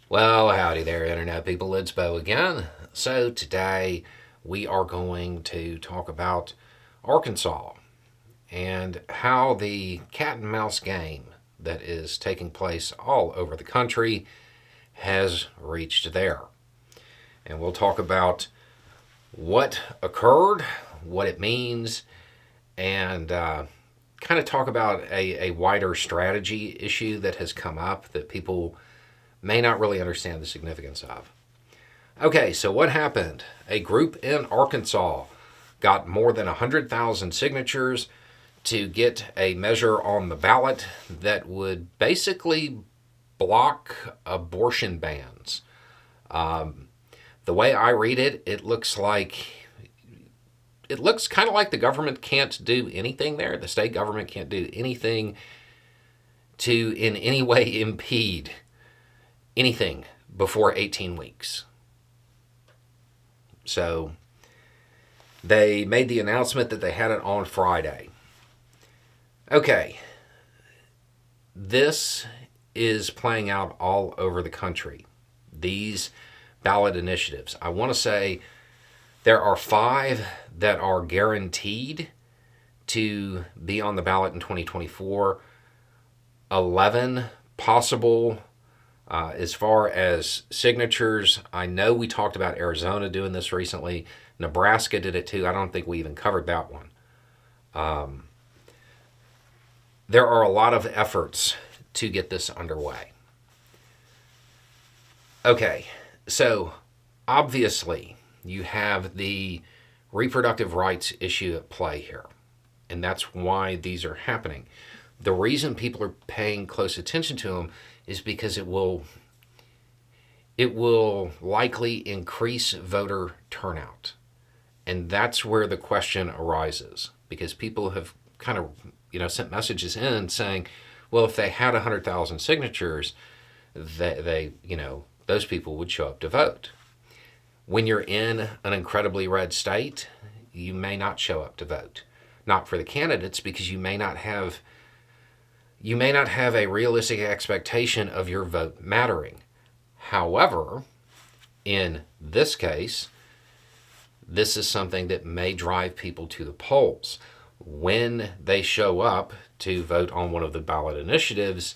Well, howdy there, Internet people. It's Bo again. So, today we are going to talk about Arkansas and how the cat and mouse game that is taking place all over the country has reached there. And we'll talk about what occurred, what it means, and kind of talk about a wider strategy issue that has come up that people may not really understand the significance of. Okay, so what happened? A group in Arkansas got more than 100,000 signatures to get a measure on the ballot that would basically block abortion bans. The way I read it, it looks kind of like the government can't do anything there. The state government can't do anything to in any way impede anything before 18 weeks. So they made the announcement that they had it on Friday. Okay, this is playing out all over the country. These ballot initiatives. I want to say there are 5 that are guaranteed to be on the ballot in 2024, 11 possible. As far as signatures, I know we talked about Arizona doing this recently. Nebraska did it too. I don't think we even covered that one. There are a lot of efforts to get this underway. Okay, so obviously you have the reproductive rights issue at play here, and that's why these are happening. The reason people are paying close attention to them is because it will likely increase voter turnout. And that's where the question arises, because people have kind of, sent messages in saying, well, if they had 100,000 signatures, those people would show up to vote. When you're in an incredibly red state, you may not show up to vote. Not for the candidates, because you may not have a realistic expectation of your vote mattering. However, in this case, this is something that may drive people to the polls. When they show up to vote on one of the ballot initiatives,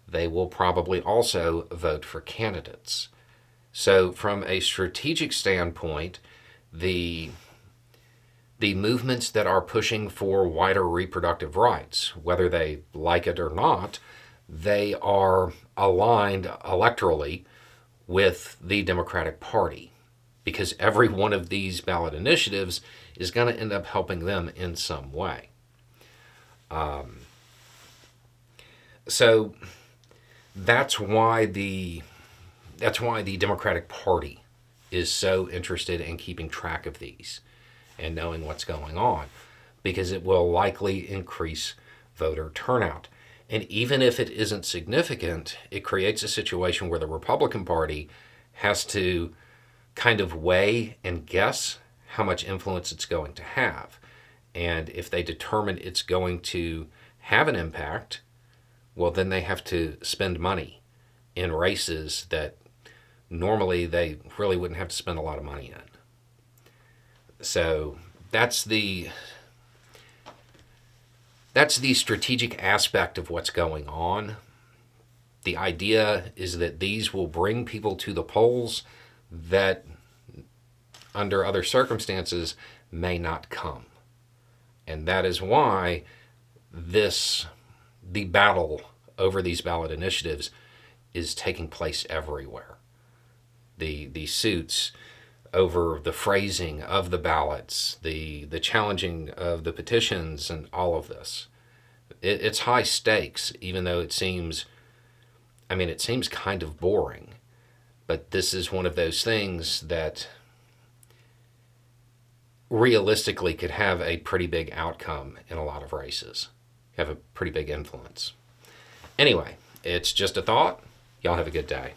they will probably also vote for candidates. So from a strategic standpoint, the movements that are pushing for wider reproductive rights, whether they like it or not, they are aligned electorally with the Democratic Party, because every one of these ballot initiatives is going to end up helping them in some way. So that's why the Democratic Party is so interested in keeping track of these and knowing what's going on, because it will likely increase voter turnout. And even if it isn't significant, it creates a situation where the Republican Party has to kind of weigh and guess how much influence it's going to have. And if they determine it's going to have an impact, well, then they have to spend money in races that normally they really wouldn't have to spend a lot of money in. So that's the strategic aspect of what's going on. The idea is that these will bring people to the polls that under other circumstances may not come. And that is why the battle over these ballot initiatives is taking place everywhere. The suits over the phrasing of the ballots, the challenging of the petitions, and all of this. It's high stakes, even though it seems kind of boring. But this is one of those things that realistically could have a pretty big outcome in a lot of races, have a pretty big influence. Anyway, it's just a thought. Y'all have a good day.